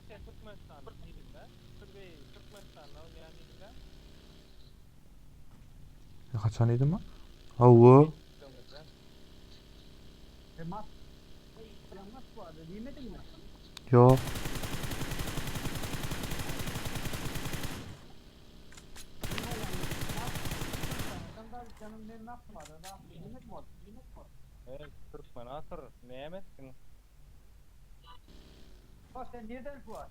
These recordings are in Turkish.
sen Türkmenistan'da değildin de. Türkmenistan'da oynayan değildin de. Kaçan idi mi? Havu. Döngüden. Mat. Mat vardı. Yemedin mi? Yok. Canım benim nasıl vardı? Yemek mi oldu? Türkmen atır. Ne yemezsin? Bak sen nereden şu var?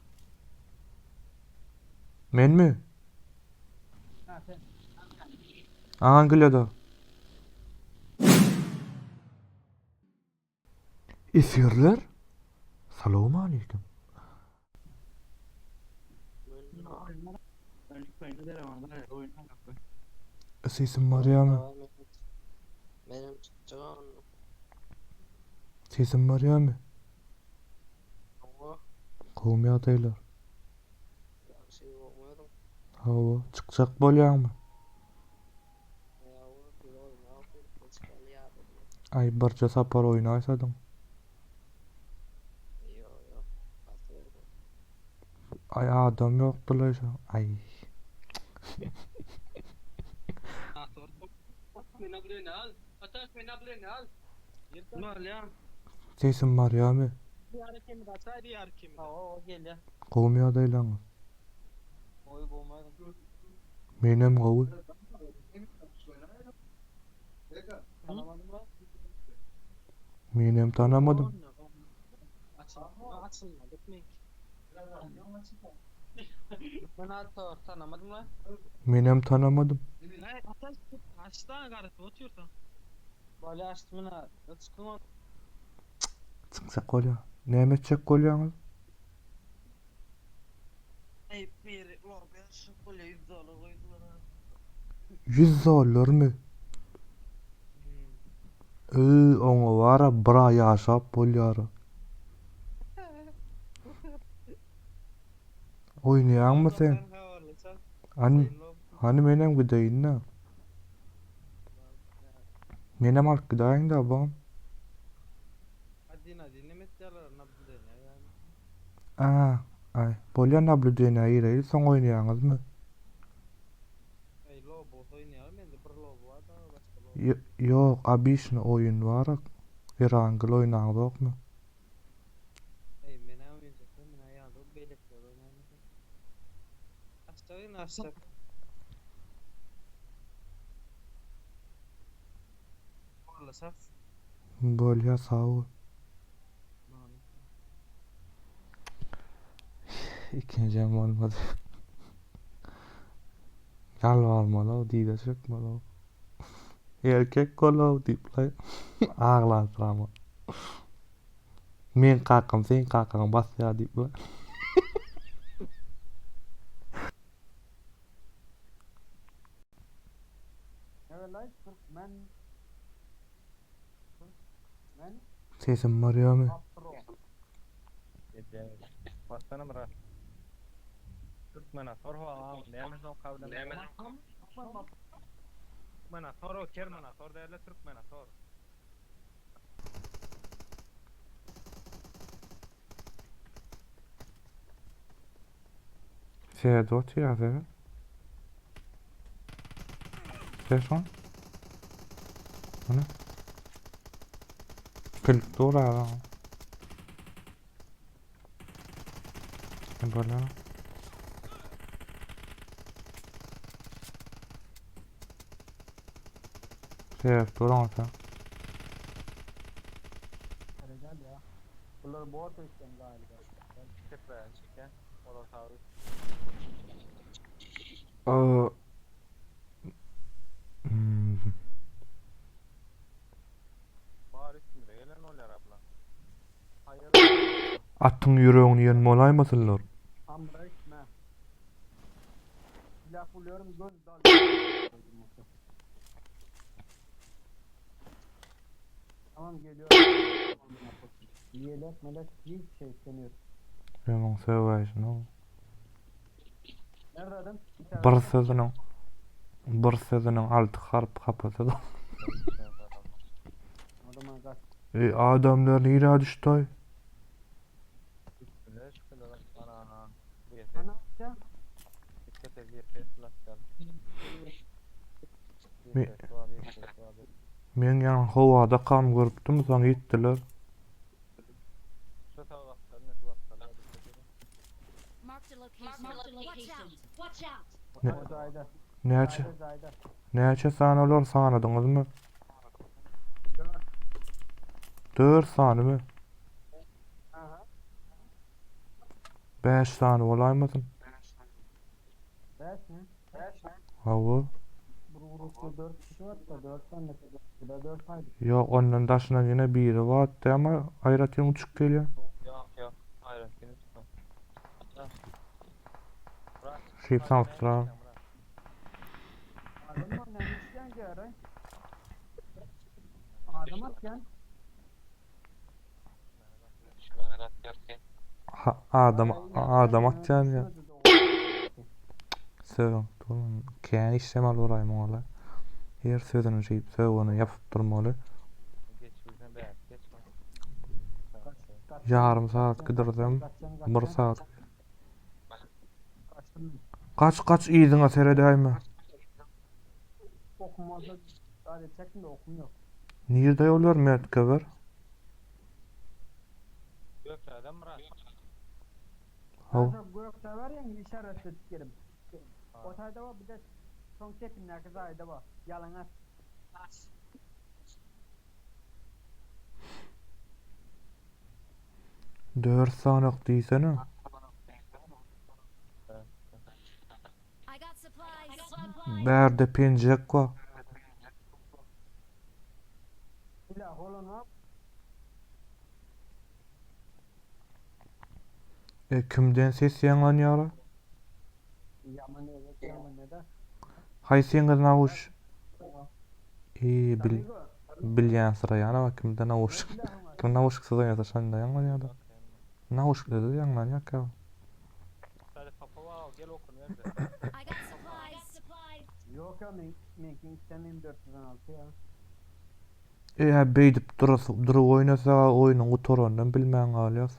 Men mi? Ha sen. Angliyada. Esirler. Salamu aleyküm. Sesim var ya mı? Benim çıkacağım Sesim var ya mı? ama Kovmi adaylar. şey olmuyorum. Havu. Çıkacak bolyan mı? Ya o bir oyun aldım. Çıkalı yardım. Ay barça sapar oynaysaydın. Yo. Basıyorum. Ay adam yoktu la şu. Ay. Mal ya. Sesim var ya mı? Diyar kimi da say diyar kimi. O gel ya. Kovmi adaylar. Oy bulmadım. Menem kavu. Tanımadın mı? Menem tanımadım. Açılmadık mı? Bana tanımadın mı? Menem tanımadım. Ne? Açtan garip otuyorsan. Böyle açtığına çıkma. Çıksak kolya. Ne emetecek kolyanız? Ey bir lobe şu kule izole koydular. 100 olur mu? Onu var ya bra yaşap bolyarı. Oynayan mı sen? Hani menem gideyin ne? Menem alt gideyin de babam. Hadi ne metyalar nabdı ya yani. Aa, ay. Bolyan ablu dünyayı değil son oynayanız mı? Ey lobo oynayalım endi bir lobo var da başka lobo. Yok abişne oyun var. Herangıl oynanız yok mu? Ey mena oynayacaklar mena yandı belekler oynayalım. Açtık. Vallasak. Bolya sağ ol. İkincim olmadı. Yalvarmalı, dide çıkmalı. Erkek kolu deyip la ağlar ama. Men kakam sen kakam bas ya deyip la. Evet lan Türkmen. Sesim var ya mı? Afro. Bastana bırak. Türkmena sorha neyimiz o kavda neyimiz Türkmena sor o Kermana sor değerli Türkmena sor. Sen de otur ya sen. Sen. Ana. Kılık doğru ara. Böyle. Sen doğru sen. Hadi gel ya. Bunları boğa tökeceğim galiba. Tekrar çeken o da tabi. Aa. Bari ismi de gelen olar abla. Hayır. Atın yüreğini yenme olaymasınlar. Ambra içme. Silah buluyorum göz dal. Tamam geliyorum. Yelek melek hiç şey istemiyor. Benim sevayışın. Nerede adam? Bir sözünün altı harp kapatı da. Adama kaç. Adamlar neyine düştü? Me- Men ýa howada kam görüpdim, soň gitdiler. Marked a location. Watch out. Ne- O zayda. Näçe Zayda. näçe sanalar sanadyňyzmy? Dört. 4 sanymy? Aha. 5 sany bolaýmasyn? Beş mi? Beş mi? Hawa. Bu grupta 4 kişi var da 4 tane de 4 aydı. Ýok, ondan daşyna ýene biri batdy, ama aýratyn uçup gelýär. Şeýip saňstra. Adam mı ne işleyen gari? Adam atken. Adam atýan ýa. Söwüň, tuğun, kän işlemal boraýmyň ola. Her sözüni şeýip söwüni ýapyp durmaly. Yarım saat gidersem, 1 saat. Kaç iziňe seredäými? Okumada hadi çekin de okum yok. Nirde ýollar mertke ber? Haw. Hazır gökte var ya işaret etkerim. O tayda var bir de son tepinler kız ayda var. Yalana. 4 sanyk diýsene. I got supplies. Bärde penjek var. İla holona Kimden ses ýaňlanýar? yaman evet yaman ne de. Haýsyňyz nawuş? Bilýän sıra ýana bak kimden nawuş. Kim nawuş syzýarsa şonda ýaňlanýar. Nawuş dedi ýaňlanýar ka. I got supplies. Yok ya menkin istemem 416 ya. Beýdip durup oýnasa oýunyň gutorandan bilmän galýar.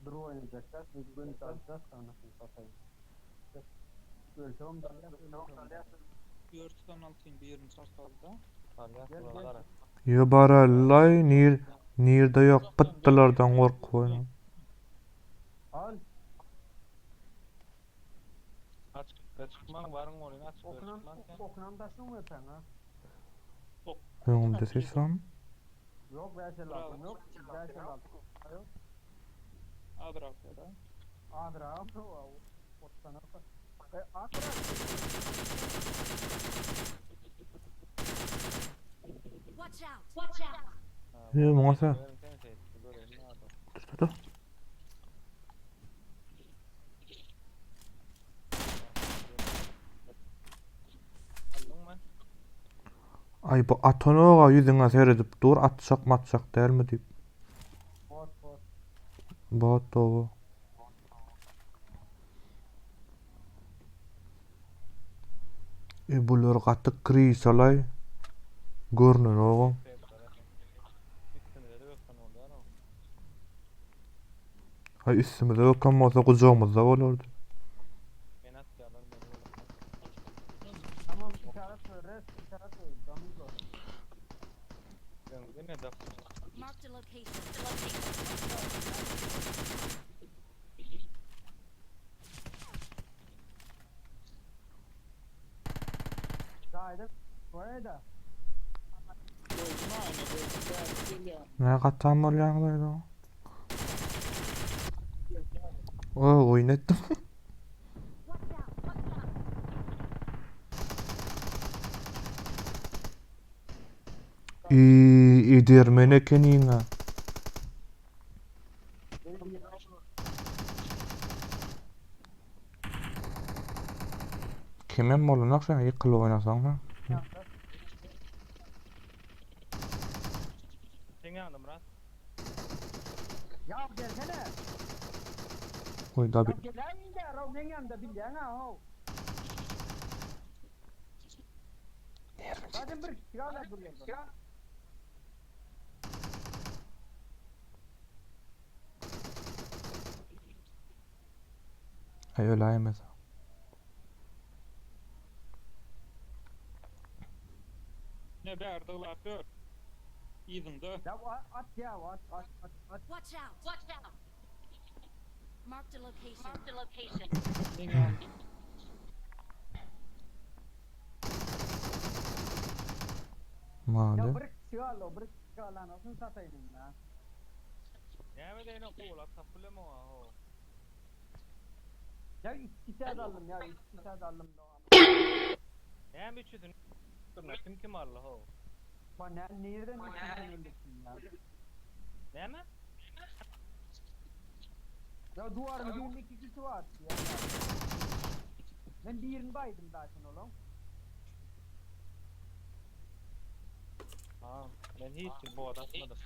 Duru oynayacaklar. Biz bunu alacağız anasını satayım. Ölçüm dalya. 416'ın bir yerini sartaldı. Yo barallay nirde ýok pyttylardan gorkup oýnan. Al. Okunan Okunan da şunu öpen ha. Öňümde ses barmy? Yok versel aldım yok. Versel aldım. Yok. Adrak'ta. Adra o otana. Adra. Watch out. Yo muňa dur. Ay bu atonoga ýüzüňe seredip dur, atşak matşak dälmi diýip. Bot. Bot dogo. Bular gatyk krisalay görnür oğlum. Ay üstümüze ökanmasa kucağımızda olurdu. Tamam işaret ver. İşaret ver. Damız var. Marked a location. Zayda. Buraya da. Ne katan bolýandydy o? Oynatdım. Edermen eken ýa. Kimem bolunak sen ýykylyp oynasaň ha? Ya gelsene. Oy da bir Gelin de rovnen yanında bildiğin ha o. Zaten bir sigara duruyor. Öyle emez. Ne berdiler dört. Even de. Ya at ya at. Watch out! Watch out! Marked a location. Marked a location. Dinga. Mali. Ya bırak çıkalo bırak çıkalo nasıl satayım ya. Näme deýen okuwlar tapylama o. Ya iki saat aldım ya iki saat aldım da onu. Näme üçüdün? Kim Allah o? Bak nereden öldürsün ya. Näme? Ya duvarın 22 kişi var ya. Ben birini baydım zaten oğlum. Ha, ben hiç bu atmadım.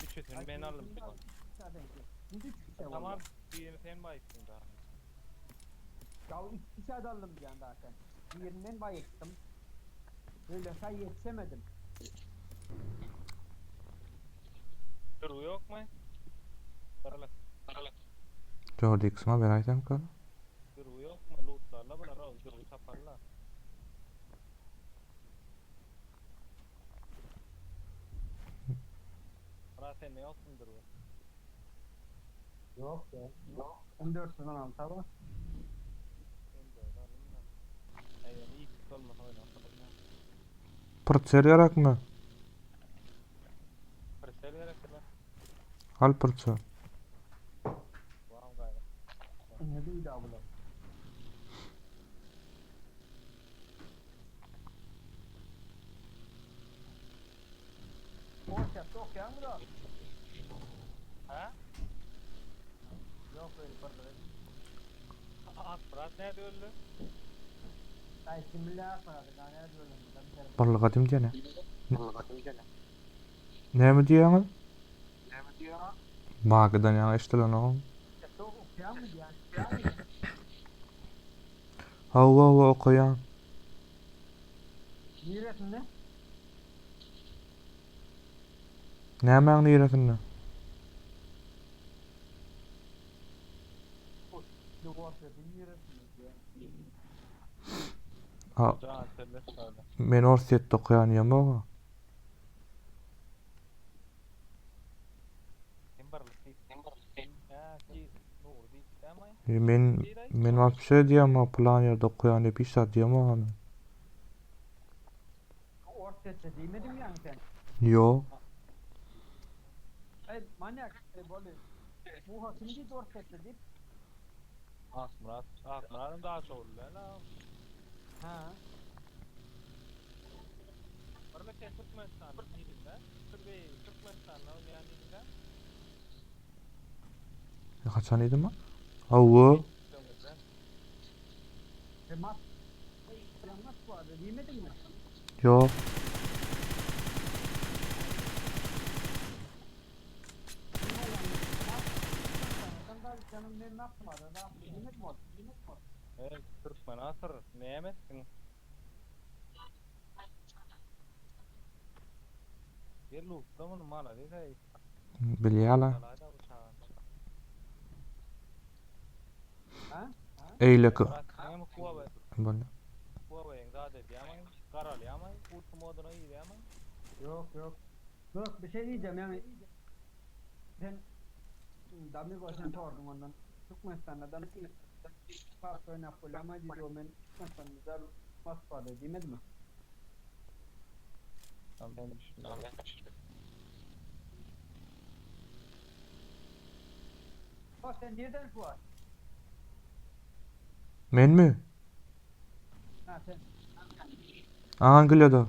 Üçüdün ben aldım. Zaten ki. Biz 3 kişi var. Tamam, birini sen bayıttın daha. Ya iki saat aldım bir anda zaten. Birinden bayıttım. Öyle say yetişemedim. Dur yok mu? Paralık. 4x'ma beraytem kal. Dur yok mu? Lootlarla bular o dur taparlar. Ara sen ne yaptın dur? Yok ya. Yok. 14'den aldım tamam. Ben de alayım da. Aynen iyi tutulma oyna. Pırçer yarak mı? Parsel yarattılar. Al pırçer. Wow gayret. Ne duydu abla? Boş yap yok ya mı da? Ha? Yok öyle pardon. Fırat nerede öldü? Ay simüle yapmadı. Daha nerede öldüm? Barlı kadim diye ne? Ne mi diyorsun? Mağadan yana işte lan oğlum. Çok okuyan mı yani? Hava okuyan. Niretinde? Ne hemen niretinde? Yok ortada niretinde ya. Ha, Can söyle söyle. men orsiyette okuyan yama o. Kim barlı? Ha ki nur değil değil mi? Men vapşe diyem o plan yerde okuyan hep işat diyem o onu. Ortada demedim yani sen. Yo. Ay manyak böyle. Bu hakim değil ortada deyip. Murat'ın daha çok oldu lan. Ha. Barlı sen Türkmenistan'ın yerinde. Türkmenistan'ın yerinde. Kaçan idi mi? Hava. Mat. Mat vardı demedim mi? Yo. Canım benim aklım vardı. Demedim mi? Evet, Türkmen asır. Ne yemezsin? Bir loot'ta mı mala değil mi? Bilyala. Salayda uçağın. Ha? Eyle kı. Murat ne mi kuva be? Böyle. Kuva be engade diyamayın. Karal yamayın. Ultu moduna iyi diyamayın. Yok. Yok bir şey diyeceğim yani. Ben Damir başına sordum ondan. Türkmenistan'da da fark oynap böyle ama diyor ben Türkmenistan'da mas vardı demedi mi? Tamam ben düşündüm. Bak sen nereden şu var? Men mi? Ha sen. Angliya'da.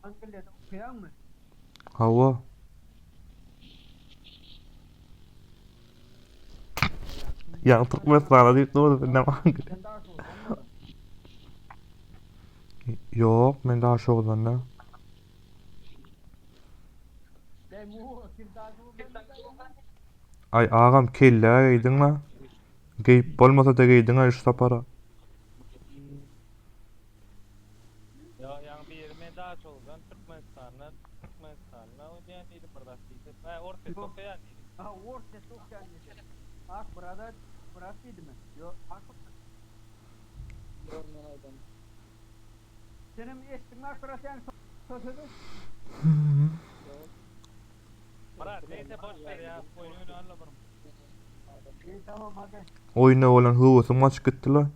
Antalya'da okuyan mı? Hava. Ya Türkmenistan'a deyip ne oldu? Ne var? Sen daha sonra anladın mı? Yok, men daha şoğul bende. Ben bu kim daha sonra Ay ağam kelle giydin la. Giyip olmasa da giydin ha işte para. Ya yani bir yerime daha çok olan Türkmenistan'ın ses okuyan. Ha, war sesi okuyan yeter. Ak burada, burasıydı mı? Yok, ak. Görmeyelim. Senin eşkin ak burası yani sözü. Murat neyse boş ver ya. Oyunu anlamadım. İyi tamam hadi. Oyuna olan hıvısım açık gitti lan.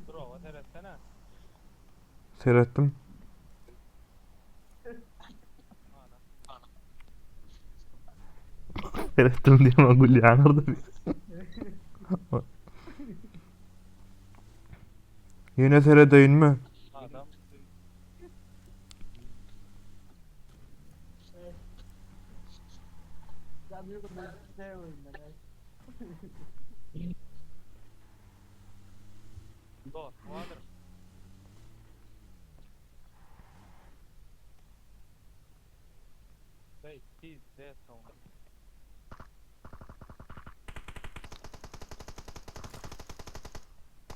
Dur o seyredsene. Seyrettim. Seyrettim diyeme gül yanırdı bir. Yine seyredeyim mi? Adam. Ya büyük bir şey oyunda. Dur. Vardır. Hey, he's there somewhere.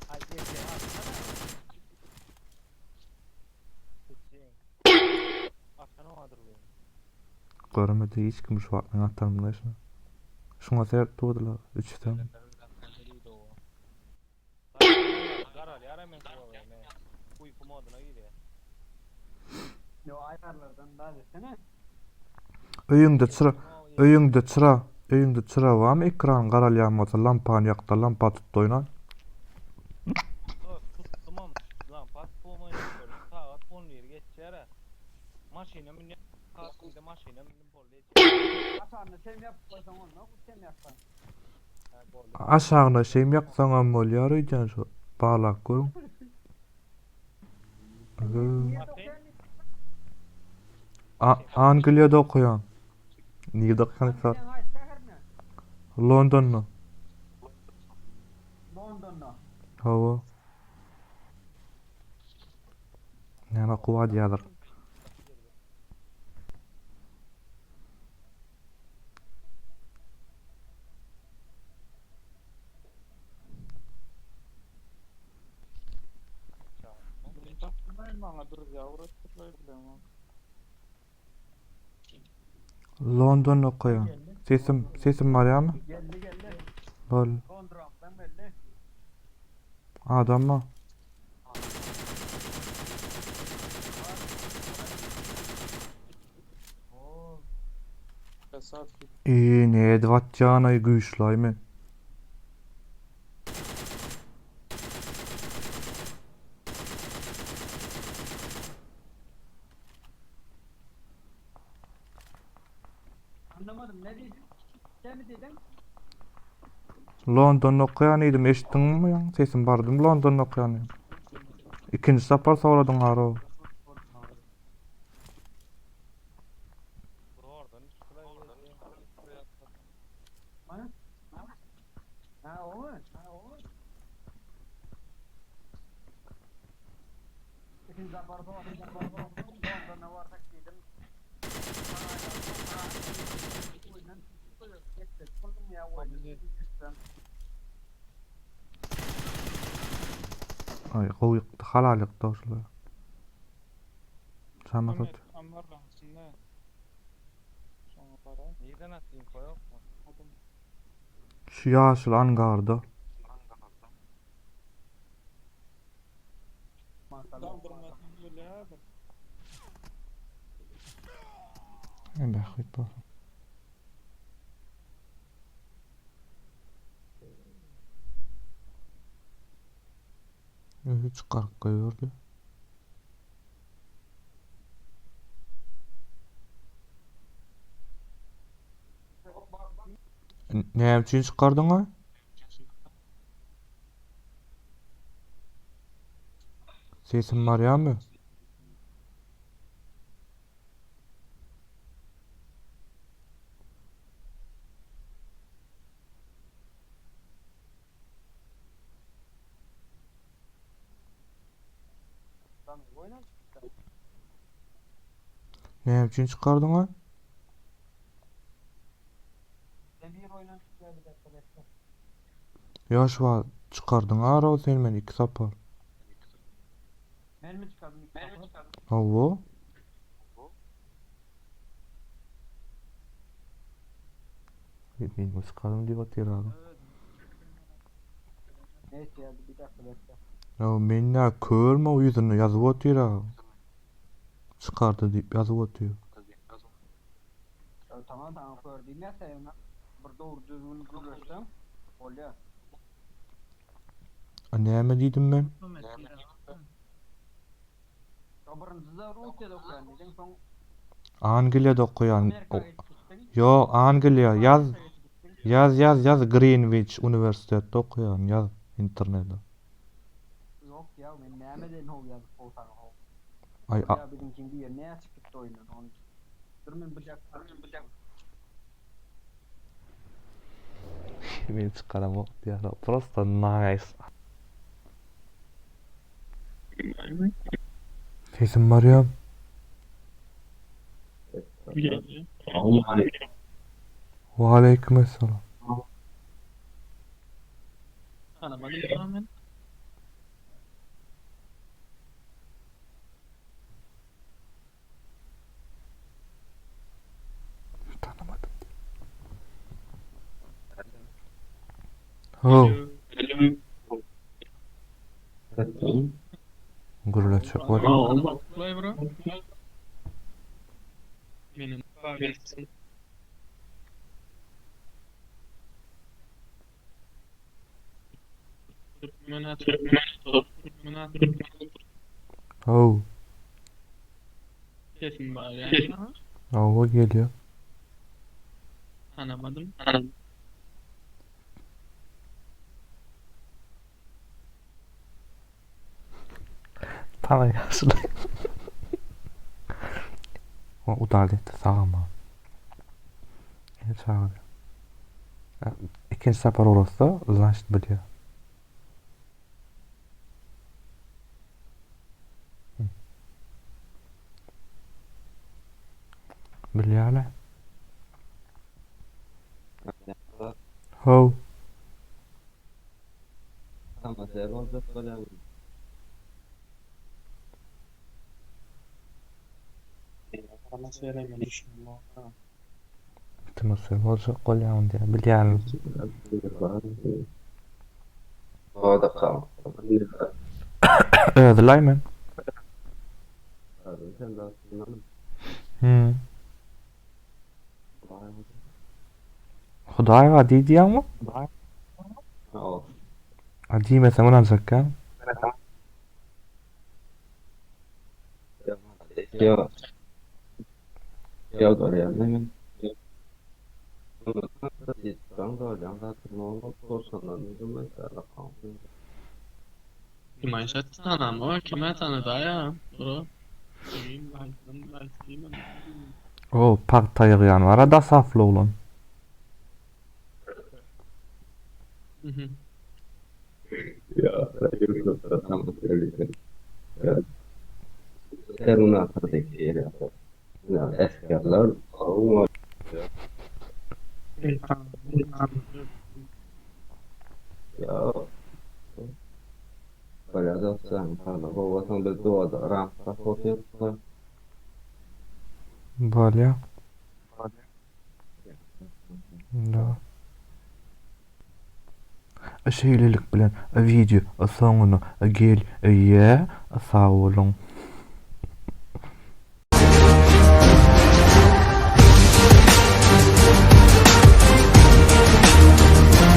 Ay, gel. Aşağına vardır bu. Görmedi hiç kim şu vaktin atarım da şuna. Şuna seyret doğdular. Üçten. Karar yaramayın bu ne? Uyku moduna giriyor. Yo ayarlardan daha desene. Öyüngde çıra var mı? Ekran karalyanmasa lampanı yakta lampa tuttu oynan. Tuttum ama lan pat bulmayı yapıyorum. Saat 10 lira geçer. Maşine mi ne? Kalkınca maşine mi bolle? Atarını sen yap koysan onu. Sen yapsan. Aşağına şeyim yaksan ama oluyor öyle şu. Bağlak görün. Niye dokuyan? Anglia'da okuyan. Niye dokuyan Sen hay şehir mi? London'da. London'da. Hava. Yani kuvvet yadır. Bana dur ya uğraştırmayı bilemem. London'da okuyan. Sesim var ya mı? Geldi. Bol. Londra'dan belli. Adam mı? Oo. Tesadüf. İyi ne edvatacağına güçlay mı? Anlamadım ne dedin? Sen mi dedin? London'da okuyan idim eşittin mi ya? Sesim vardım London'da okuyan idim. İkinci safar soradın aro. Oradan şuraya Bana? Ha o mu? İkinci apartı var. Londra'na varsak dedim. Ay koyuq halalyk dawşular. Şama tut. Ambar aslında. Sonra para. Neden atayım koyup mu? Şu yaşıl angarda. Kaldırmasın böyle abi. Ende hit bu. Hiç qarq qoyurdu. Ne için çıkardın ha? Sesim var ya mı? Ne için çıkardın ha? Yaş var çıkardın ara sen men 2 sapar. Ben mi çıkardım? Haво. Men çıkarım diýip otyradım. Neyse ya bir dakika bekle. Ya men nä körme o ýüzüne ýazyp otyradım. Çıkardy diýip ýazyp otýar. Tamam gördüm ya sen bir doğru düzgün görürsem oluyor. Näme diýdim men? Birinci Rusya'da okuyan dedin son Angliýada okuyan. Amerika'ya gittin. Yo, Angliýa yaz Greenwich Üniversitetinde okuyan yaz internetde. Yok ya ben Mehmet'in o yazıp olsan o. Ay Ya bizimkin bir yerine açık gitti oyunun onu. Durmun bıçak. men çıkaram o diýär. Prosta nice. Sesim Meryem. Wa aleykum esselam. Tanımadım tamamen. Tanımadım. Ho, gurula çok var. Play bro. Benim kahvesi. Türkmen Ho, kesin var ya. o geliyor. Tanımadım. Tanıyarsın. O udalet sağma. Ne çağırıyor? İkinci sefer orası, значит biliyor. Biliyor hala. Ho. Tamam, sen olacak böyle. Bana söylemeyi düşünüyorum. Timosy, może kolean diye biliyor. O da kalma. Ödülaymen. Sen de aslında Hudaý wa diýýärmi? o. Diýmesem onanjak ya. Yok. Yok oraya hemen. Ben de hocam da tırnağı olsanlar ne mesela kalmıyor. Kime tanımam, kime tanıdı ya? Bro. Belki. O park taýýan wara da safly bolan. Ya, yürüyorsa tam söyleyeyim. Terminator'daki yeri yapar. Ya eskerler savunma. Ya. Böyle de sen hala babasının bir doğada rampa koyuyorsa. Bolýa. Da. Şeýlelik bilen video soňuny gel, sag bolun.